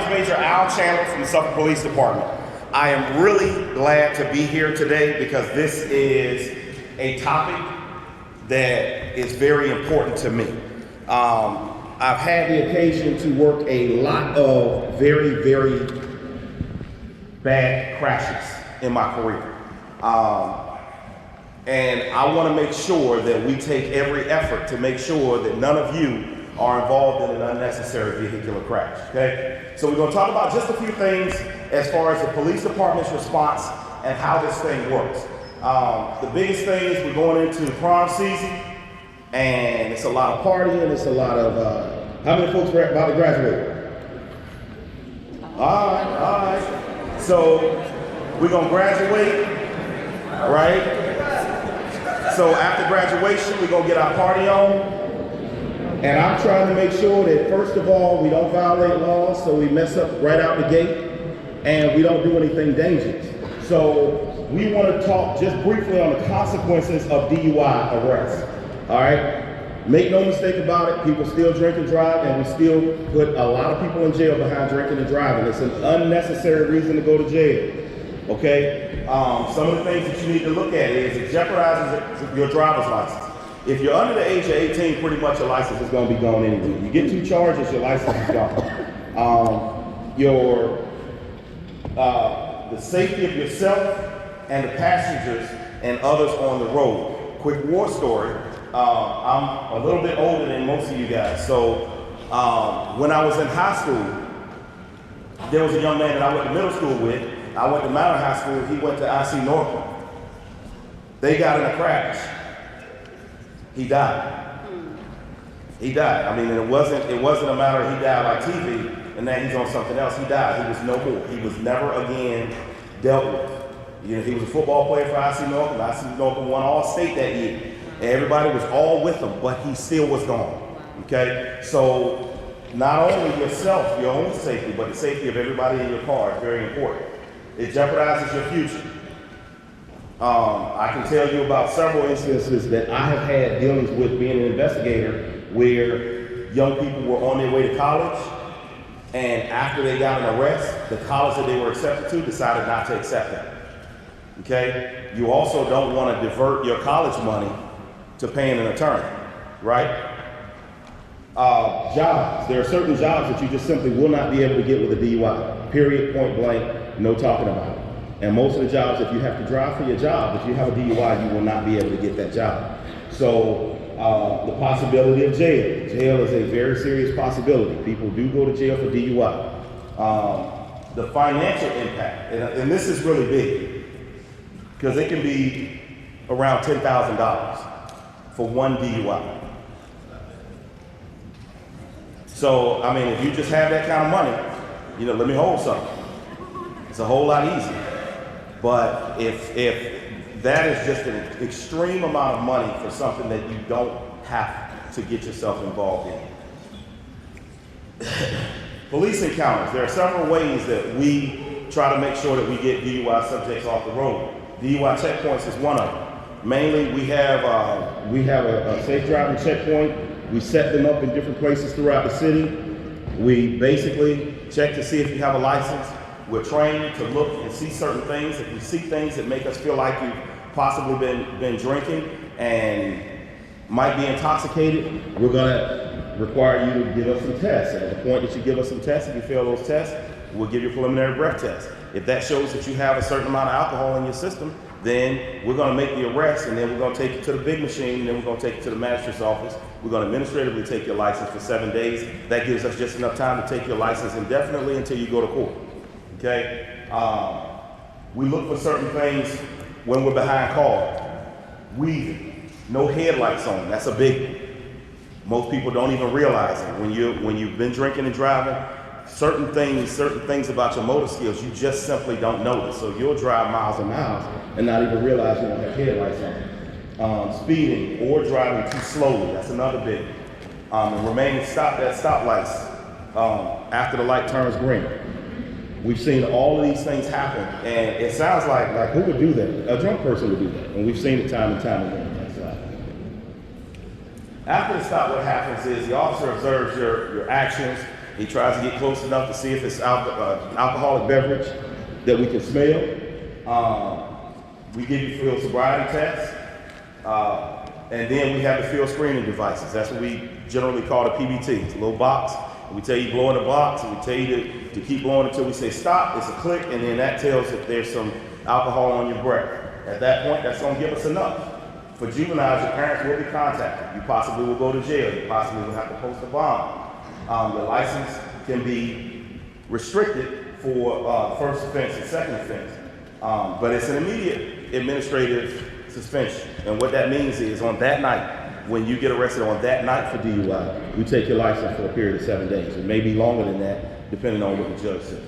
Major Al Chandler from the Suffolk Police Department. I am really glad to be here today because this is a topic that is very important to me. I've had the occasion to work a lot of very, very bad crashes in my career. And I want to make sure that we take every effort to make sure that none of you are involved in an unnecessary vehicular crash, okay? So we're going to talk about just a few things as far as the police department's response and how this thing works. The biggest thing is we're going into prom season, and it's a lot of partying, it's a lot of, how many folks are about to graduate? All right. So we're going to graduate, right? So after graduation, we're going to get our party on. And I'm trying to make sure that, first of all, we don't violate laws, so we mess up right out the gate, and we don't do anything dangerous. So we want to talk just briefly on the consequences of DUI arrests, all right? Make no mistake about it, people still drink and drive, and we still put a lot of people in jail behind drinking and driving. It's an unnecessary reason to go to jail, okay? Some of the things that you need to look at is it jeopardizes your driver's license. If you're under the age of 18, pretty much your license is going to be gone anyway. You get 2 charges, your license is gone. The safety of yourself and the passengers and others on the road. Quick war story. I'm a little bit older than most of you guys. So when I was in high school, there was a young man that I went to middle school with. I went to Mountain High School. He went to IC Norfolk. They got in a crash. He died. He died. I mean, it wasn't a matter of he died like TV and now he's on something else. He died. He was no more. He was never again dealt with. You know, he was a football player for IC Norfolk. IC Norfolk won all state that year. And everybody was all with him, but he still was gone. Okay? So not only yourself, your own safety, but the safety of everybody in your car is very important. It jeopardizes your future. I can tell you about several instances that I have had dealings with being an investigator where young people were on their way to college, and after they got an arrest, the college that they were accepted to decided not to accept them. Okay? You also don't want to divert your college money to paying an attorney, right? Jobs. There are certain jobs that you just simply will not be able to get with a DUI. Period, point blank, no talking about it. And most of the jobs, if you have to drive for your job, if you have a DUI, you will not be able to get that job. So the possibility of jail. Jail is a very serious possibility. People do go to jail for DUI. The financial impact, and this is really big, because it can be around $10,000 for one DUI. So, I mean, if you just have that kind of money, you know, let me hold something. It's a whole lot easier. But if that is just an extreme amount of money for something that you don't have to get yourself involved in. Police encounters. There are several ways that we try to make sure that we get DUI subjects off the road. DUI checkpoints is one of them. Mainly we have a safe driving checkpoint. We set them up in different places throughout the city. We basically check to see if you have a license. We're trained to look and see certain things. If we see things that make us feel like you've possibly been drinking and might be intoxicated, we're gonna require you to give us some tests. And at the point that you give us some tests, if you fail those tests, we'll give you a preliminary breath test. If that shows that you have a certain amount of alcohol in your system, then we're gonna make the arrest, and then we're gonna take you to the big machine, and then we're gonna take you to the magistrate's office. We're gonna administratively take your license for 7 days. That gives us just enough time to take your license indefinitely until you go to court. Okay, we look for certain things when we're behind cars. Weaving, no headlights on, that's a big one. Most people don't even realize it. When you've been drinking and driving, certain things about your motor skills, you just simply don't notice. So you'll drive miles and miles and not even realize you don't have headlights on. Speeding or driving too slowly, that's another big one. And remaining stopped at stoplights after the light turns green. We've seen all of these things happen, and it sounds like who would do that? A drunk person would do that, and we've seen it time and time again. After the stop, what happens is the officer observes your actions. He tries to get close enough to see if it's alcoholic beverage that we can smell. We give you field sobriety tests. And then we have the field screening devices. That's what we generally call the PBT. It's a little box. And we tell you blow in the box, and we tell you to keep blowing until we say stop. It's a click, and then that tells if there's some alcohol on your breath. At that point, that's going to give us enough. For juveniles, your parents will be contacted. You possibly will go to jail. You possibly will have to post a bond. Your license can be restricted for first offense and second offense. But it's an immediate administrative suspension. And what that means is on that night, when you get arrested on that night for DUI, we take your license for a period of 7 days. It may be longer than that, depending on what the judge says.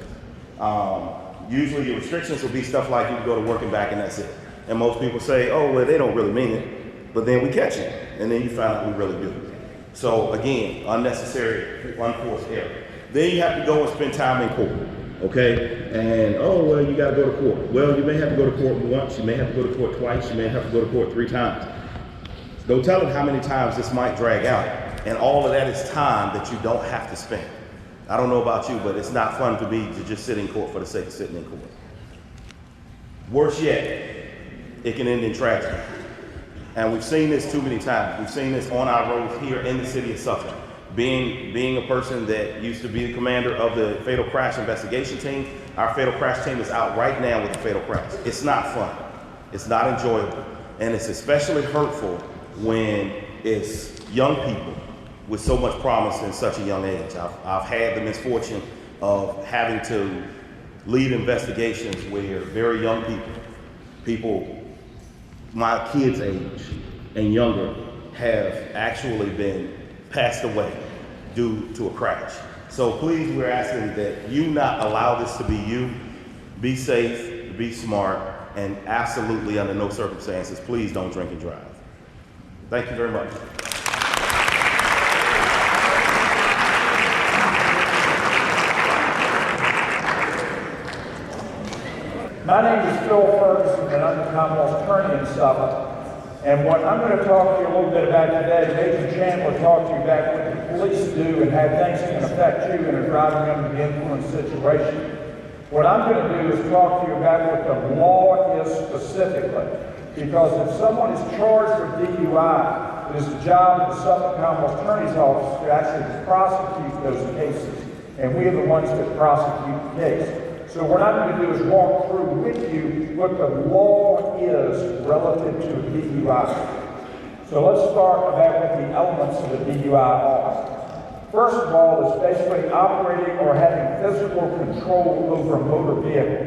Usually your restrictions will be stuff like you can go to work and back and that's it. And most people say, oh, well, they don't really mean it. But then we catch it, and then you find out we really do. So again, unnecessary, unforced error. Then you have to go and spend time in court. Okay, and oh, well, you got to go to court. Well, you may have to go to court once, you may have to go to court twice, you may have to go to court 3 times. Don't tell them how many times this might drag out. And all of that is time that you don't have to spend. I don't know about you, but it's not fun to me to just sit in court for the sake of sitting in court. Worse yet, it can end in tragedy. And we've seen this too many times. We've seen this on our roads here in the city of Suffolk. Being a person that used to be the commander of the fatal crash investigation team, our fatal crash team is out right now with the fatal crash. It's not fun. It's not enjoyable. And it's especially hurtful when it's young people with so much promise in such a young age. I've had the misfortune of having to lead investigations where very young people my kids' age and younger, have actually been passed away due to a crash. So please, we're asking that you not allow this to be you. Be safe, be smart, and absolutely under no circumstances, please don't drink and drive. Thank you very much. My name is Phil Ferguson, and I'm the Commonwealth's attorney in Suffolk. And what I'm going to talk to you a little bit about today, Major Chandler talked to you about what the police do and how things can affect you in a driving under the influence situation. What I'm going to do is talk to you about what the law is specifically. Because if someone is charged with DUI, it is the job of the Suffolk Commonwealth Attorney's Office to actually prosecute those cases. And we are the ones that prosecute the case. So what I'm going to do is walk through with you what the law is relative to a DUI. So let's start about what the elements of a DUI are. First of all, it's basically operating or having physical control over a motor vehicle.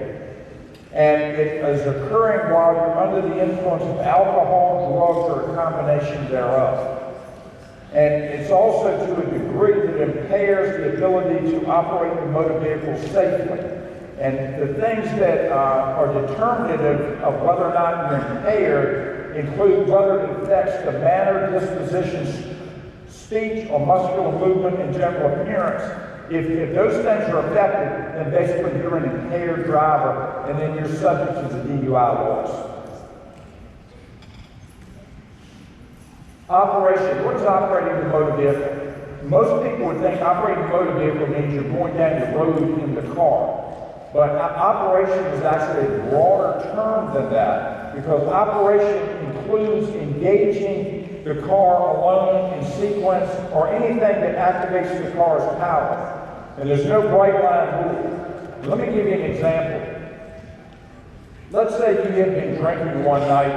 And it is occurring while you're under the influence of alcohol, drugs, or a combination thereof. And it's also to a degree that impairs the ability to operate the motor vehicle safely. And the things that are determinative of whether or not you're impaired include whether it affects the manner, disposition, speech, or muscular movement and general appearance. If those things are affected, then basically you're an impaired driver, and then you're subject to the DUI laws. Operation. What is operating the motor vehicle? Most people would think operating the motor vehicle means you're going down the road in the car. But operation is actually a broader term than that, because operation includes engaging the car alone in sequence or anything that activates the car's power. And there's no bright line rule. Let me give you an example. Let's say you had been drinking one night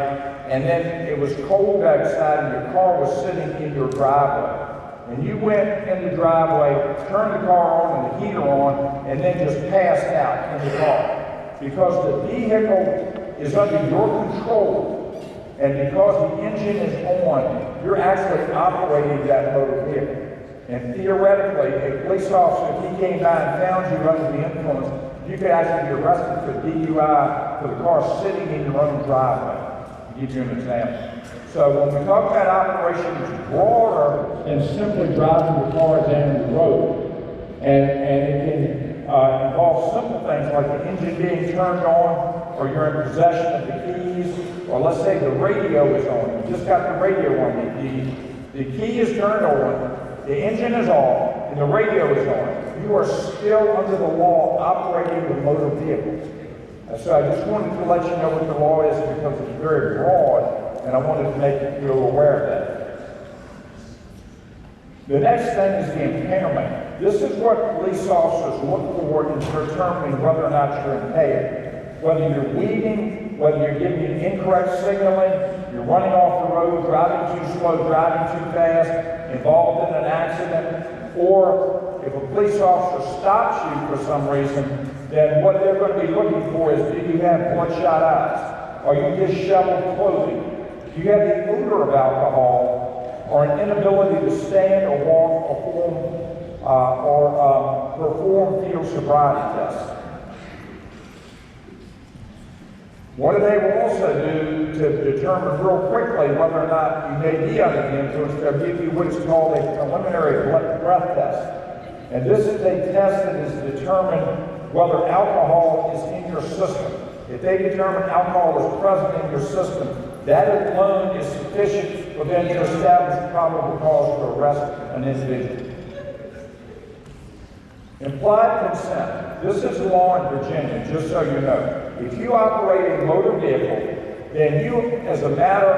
and then it was cold outside and your car was sitting in your driveway. And you went in the driveway, turned the car on and the heater on, and then just passed out in the car. Because the vehicle is under your control, and because the engine is on, you're actually operating that motor vehicle. And theoretically, a police officer, if he came by and found you under the influence, you could actually be arrested for DUI for the car sitting in your own driveway. I'll give you an example. So when we talk about operation, it's broader than simply driving the car down the road. And it can involve simple things like the engine being turned on, or you're in possession of the keys, or let's say the radio is on. You just got the radio on. The key is turned on, the engine is off, and the radio is on, you are still under the law operating a motor vehicle. And so I just wanted to let you know what the law is because it's very broad, and I wanted to make you aware of that. The next thing is the impairment. This is what police officers look for in determining whether or not you're impaired. Whether you're weaving, whether you're giving incorrect signaling, you're running off the road, driving too slow, driving too fast, involved in an accident, or if a police officer stops you for some reason, then what they're going to be looking for is, do you have bloodshot eyes? Are you disheveled clothing? Do you have the odor of alcohol? Or an inability to stand or walk or perform field sobriety tests. What do they will also do to determine real quickly whether or not you may be under the influence? They'll give you what is called a preliminary breath test. And this is a test that is to determine whether alcohol is in your system. If they determine alcohol is present in your system, that alone is sufficient for them to establish probable cause to arrest an individual. Implied consent. This is the law in Virginia, just so you know. If you operate a motor vehicle, then you, as a matter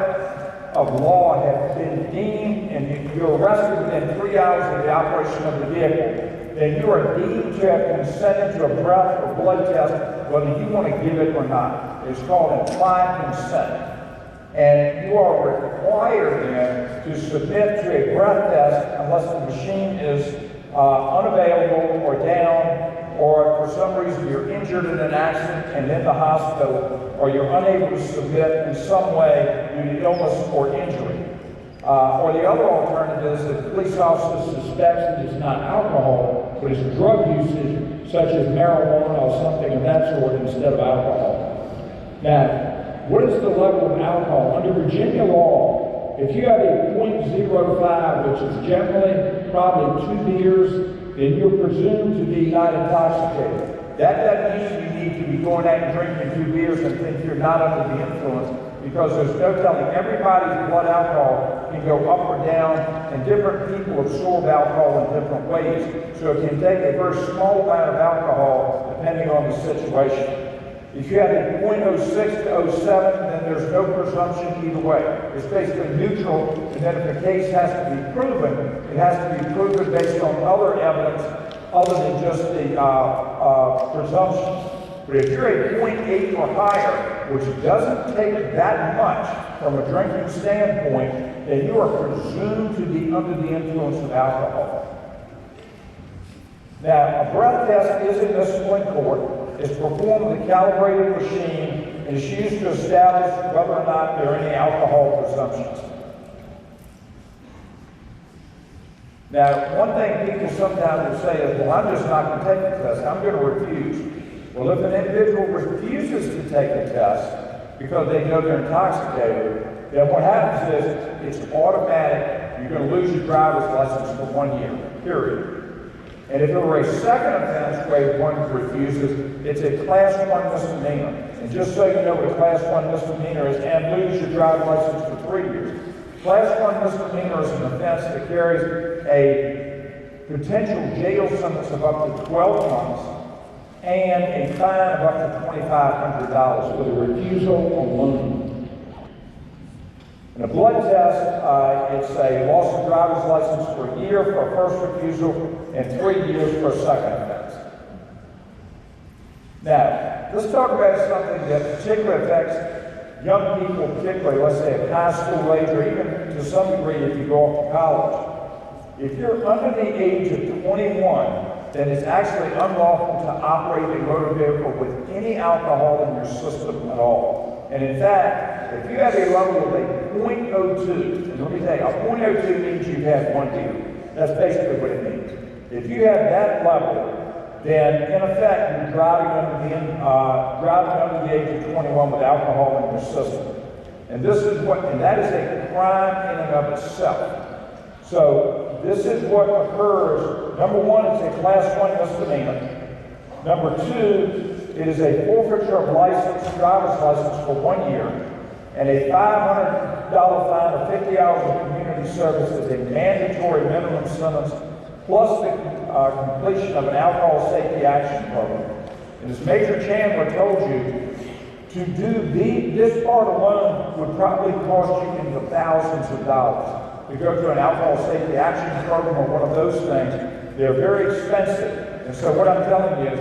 of law, have been deemed, and if you're arrested within 3 hours of the operation of the vehicle, then you are deemed to have consented to a breath or blood test, whether you want to give it or not. It's called implied consent. And you are required then to submit to a breath test unless the machine is unavailable or down, or for some reason you're injured in an accident and in the hospital, or you're unable to submit in some way due to illness or injury. Or the other alternative is that the police officer suspects that it's not alcohol, but it's drug usage, such as marijuana or something of that sort instead of alcohol. Now, what is the level of alcohol? Under Virginia law, if you have a 0.05, which is generally probably 2 beers, then you're presumed to be not intoxicated. That doesn't mean you need to be going out and drinking 2 beers and think you're not under the influence, because there's no telling. Everybody's blood alcohol can go up or down, and different people absorb alcohol in different ways. So it can take a very small amount of alcohol depending on the situation. If you have a 0.06 to 07, then there's no presumption either way. It's basically neutral, and then if the case has to be proven, it has to be proven based on other evidence other than just the presumptions. But if you're a 0.8 or higher, which doesn't take that much from a drinking standpoint, then you are presumed to be under the influence of alcohol. Now, a breath test is admissible in court. It's performed with a calibrated machine and is used to establish whether or not there are any alcohol presumptions. Now, one thing people sometimes will say is, well, I'm just not going to take the test. I'm going to refuse. Well, if an individual refuses to take the test because they know they're intoxicated, then what happens is it's automatic. You're going to lose your driver's license for 1 year, period. And if it were a second offense where one refuses, it's a Class 1 misdemeanor. And just so you know what a Class 1 misdemeanor is, and lose your driver's license for 3 years. Class 1 misdemeanor is an offense that carries a potential jail sentence of up to 12 months and a fine of up to $2,500 with a refusal or loan. In a blood test, it's a loss of driver's license for a year for a first refusal and 3 years for a second offense. Now, let's talk about something that particularly affects young people, particularly, let's say, at high school age, or even to some degree if you go off to college. If you're under the age of 21, then it's actually unlawful to operate a motor vehicle with any alcohol in your system at all. And in fact, if you have a level of a 0.02, and let me tell you, a 0.02 means you've had 1 beer. That's basically what it means. If you have that level, then in effect you're driving under the age of 21 with alcohol in your system. And that is a crime in and of itself. So this is what occurs. Number one, it's a Class 1 misdemeanor. Number two, it is a forfeiture of driver's license for 1 year, and a $500 fine or 50 hours of community service is a mandatory minimum sentence plus the completion of an alcohol safety action program. And as Major Chandler told you, to do this part alone would probably cost you in the thousands of dollars. To go through an alcohol safety action program or one of those things, they're very expensive. And so what I'm telling you is,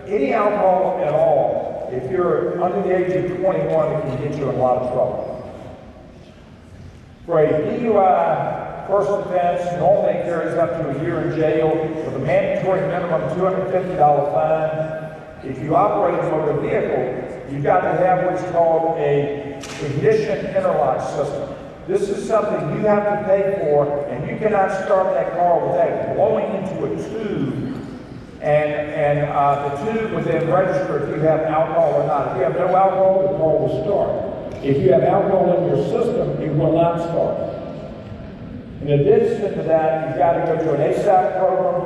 any alcohol at all, if you're under the age of 21, it can get you in a lot of trouble. For a DUI first offense, normally it carries up to a year in jail with a mandatory minimum $250 fine. If you operate a motor vehicle, you've got to have what's called a ignition interlock system. This is something you have to pay for, and you cannot start that car without blowing into a tube, and the tube would then register if you have alcohol or not. If you have no alcohol, the car will start. If you have alcohol in your system, it will not start. In addition to that, you've got to go to an ASAP program,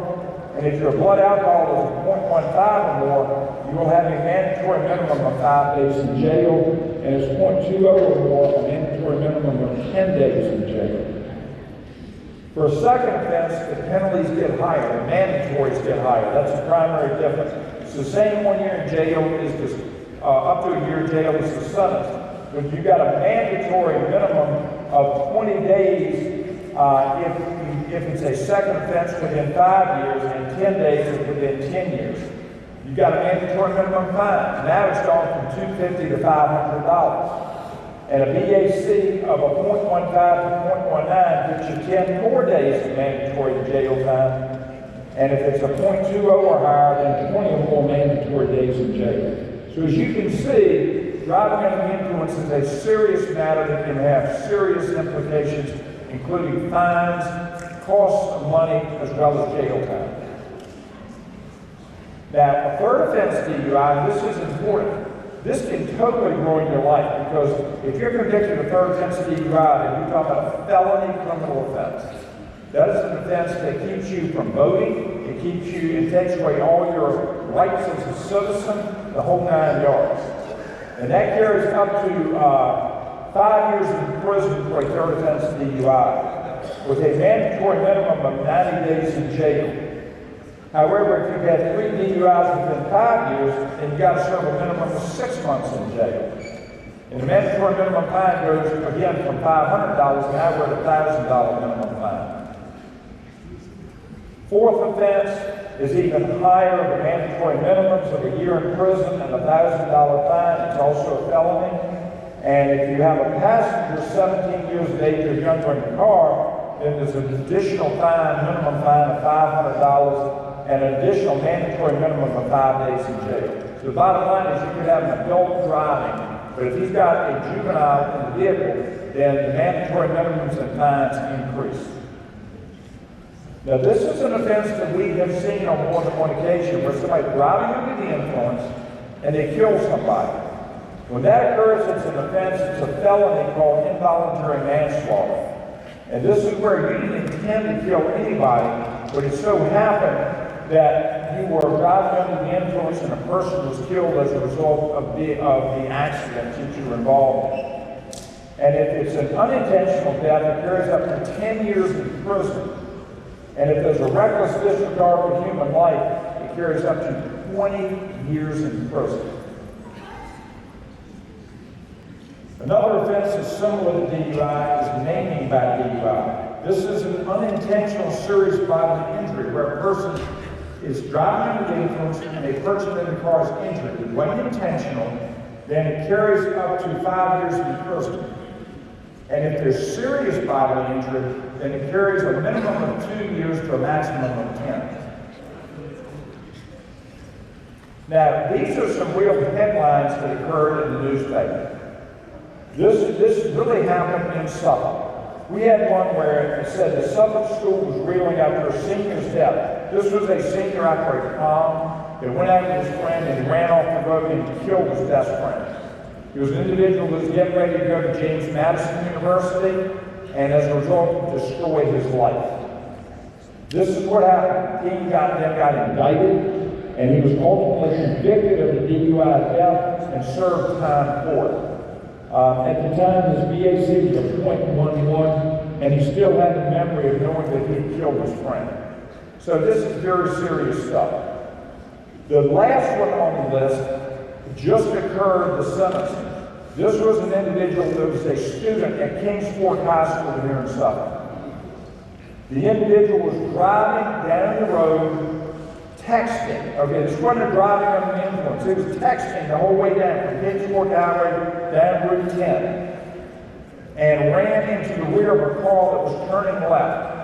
and if your blood alcohol is 0.15 or more, you will have a mandatory minimum of 5 days in jail, and it's 0.20 or more, a mandatory minimum of 10 days in jail. For a second offense, the penalties get higher, the mandatories get higher. That's the primary difference. It's the same 1 year in jail is up to a year in jail is the sentence. But you've got a mandatory minimum of 20 days if it's a second offense within 5 years, and 10 days within 10 years. You've got a mandatory minimum fine. Now it's gone from $250 to $500. And a BAC of a 0.15 to 0.19 gives you 10 more days of mandatory jail time. And if it's a 0.20 or higher, then 20 or more mandatory days in jail. So as you can see, driving under the influence is a serious matter that can have serious implications, including fines, costs of money, as well as jail time. Now, a third offense DUI, and this is important, this can totally ruin your life, because if you're convicted of a third offense DUI, then you're talking about a felony criminal offense. That is an offense that keeps you from voting, it takes away all your rights as a citizen, the whole 9 yards. And that carries up to 5 years in prison for a third offense DUI, with a mandatory minimum of 90 days in jail. However, if you've had 3 DUIs within 5 years, then you've got to serve a minimum of 6 months in jail. And the mandatory minimum fine goes, again, from $500, now we're at a $1,000 minimum fine. Fourth offense is even higher, the mandatory minimums of a year in prison and a $1,000 fine. It's also a felony. And if you have a passenger 17 years of age or younger in the car, then there's an additional fine, minimum fine of $500, and an additional mandatory minimum of 5 days in jail. So the bottom line is you could have an adult driving, but if he's got a juvenile in the vehicle, then the mandatory minimums and fines increase. Now this is an offense that we have seen on more than one occasion where somebody's driving under the influence and they kill somebody. When that occurs, it's an offense, it's a felony called involuntary manslaughter. And this is where you didn't intend to kill anybody, but it so happened that you were driving under the influence and a person was killed as a result of the accident that you were involved in. And if it's an unintentional death, it carries up to 10 years in prison. And if there's a reckless disregard for human life, it carries up to 20 years in prison. Another offense that's similar to DUI is naming by DUI. This is an unintentional serious bodily injury where a person is driving under the influence and a person in the car is injured. It wasn't intentional, then it carries up to 5 years in prison. And if there's serious bodily injury, then it carries a minimum of 2 years to a maximum of 10. Now, these are some real headlines that occurred in the newspaper. This really happened in Suffolk. We had one where it said the Suffolk school was reeling after a senior's death. This was a senior after a prom that went out with his friend and ran off the road and killed his best friend. He was an individual who was getting ready to go to James Madison University and as a result destroyed his life. This is what happened. He got indicted and he was ultimately convicted of the DUI death and served time for it. At the time, his BAC was a .11, and he still had the memory of knowing that he killed his friend. So this is very serious stuff. The last one on the list just occurred, the sentencing. This was an individual that was a student at Kingsport High School here in Suffolk. The individual was driving down the road, texting. Okay, this wasn't driving under the influence. He was texting the whole way down from Kingsport Highway down Route 10 and ran into the rear of a car that was turning left.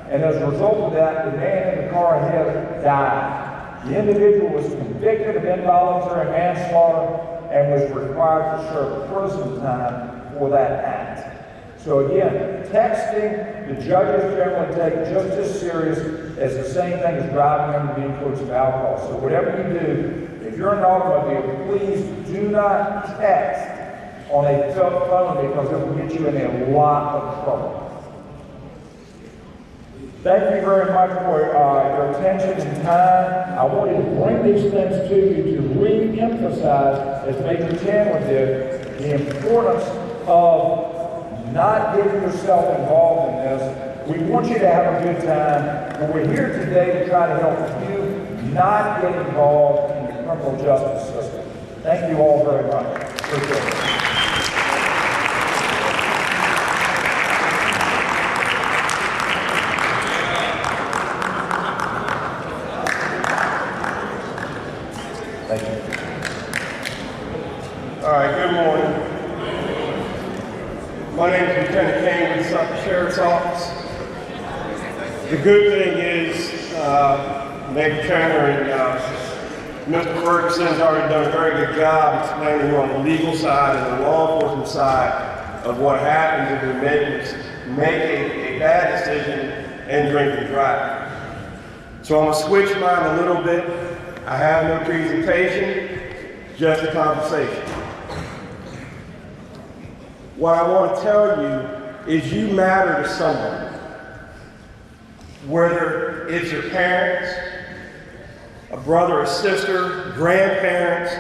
And as a result of that, the man in the car ahead died. The individual was convicted of involuntary manslaughter and was required to serve prison time for that act. So again, texting, the judges generally take just as serious as the same thing as driving under the influence of alcohol. So whatever you do, if you're in an automobile, please do not text on a cell phone because it will get you in a lot of trouble. Thank you very much for your attention and time. I wanted to bring these things to you to re-emphasize, as Major Chandler did, the importance of not getting yourself involved in this. We want you to have a good time, but we're here today to try to help you not get involved in the criminal justice system. Thank you all very much. Appreciate it. Thank you. All right, good morning. My name is Lieutenant Kane with the Suffolk Sheriff's Office. The good thing is, Major Chandler and Mr. Ferguson has already done a very good job explaining on the legal side and the law enforcement side of what happens if we make a bad decision and drink and drive. So I'm going to switch mine a little bit. I have no presentation, just a conversation. What I want to tell you is you matter to someone. Whether it's your parents, a brother or sister, grandparents,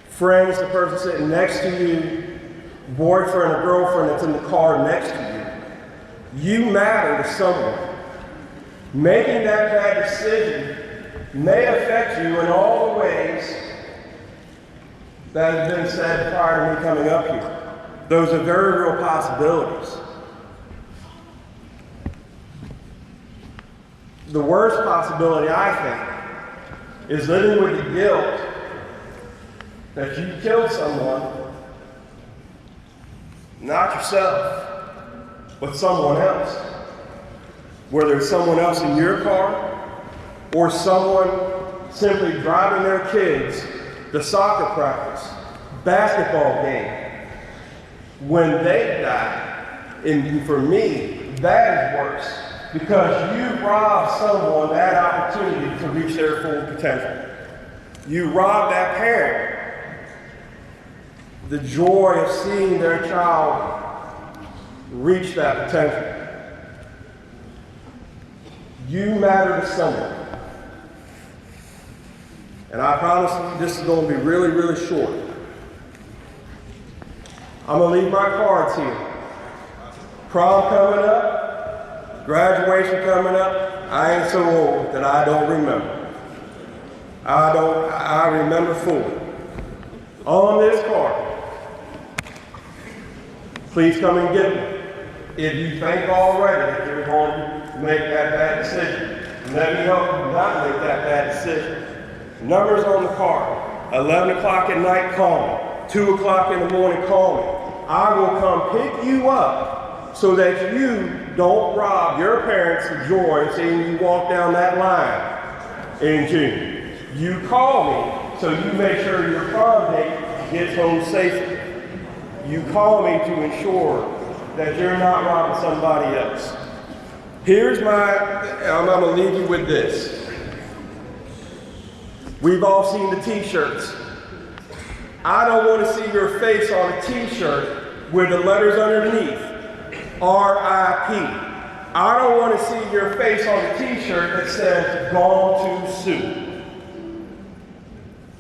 friends, the person sitting next to you, boyfriend or girlfriend that's in the car next to you. You matter to someone. Making that bad decision may affect you in all the ways that have been said prior to me coming up here. Those are very real possibilities. The worst possibility, I think, is living with the guilt that you killed someone, not yourself, but someone else. Whether it's someone else in your car or someone simply driving their kids to soccer practice, basketball game, when they die. And for me, that is worse, because you robbed someone that opportunity to reach their full potential. You robbed that parent the joy of seeing their child reach that potential. You matter to someone. And I promise you, this is going to be really, really short. I'm going to leave my cards here. Prom coming up, graduation coming up. I ain't so old that I don't remember. I remember fully. On this card, please come and get me. If you think already that you're going to make that bad decision, let me help you not make that bad decision. Numbers on the card. 11 o'clock at night, call me. 2 o'clock in the morning, call me. I will come pick you up so that you don't rob your parents of joy of seeing you walk down that line in June. You call me so you make sure your prom date gets home safely. You call me to ensure that you're not robbing somebody else. I'm going to leave you with this. We've all seen the t-shirts. I don't want to see your face on a t-shirt with the letters underneath, R.I.P. I don't want to see your face on a t-shirt that says, gone too soon.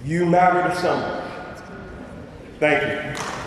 You matter to someone. Thank you.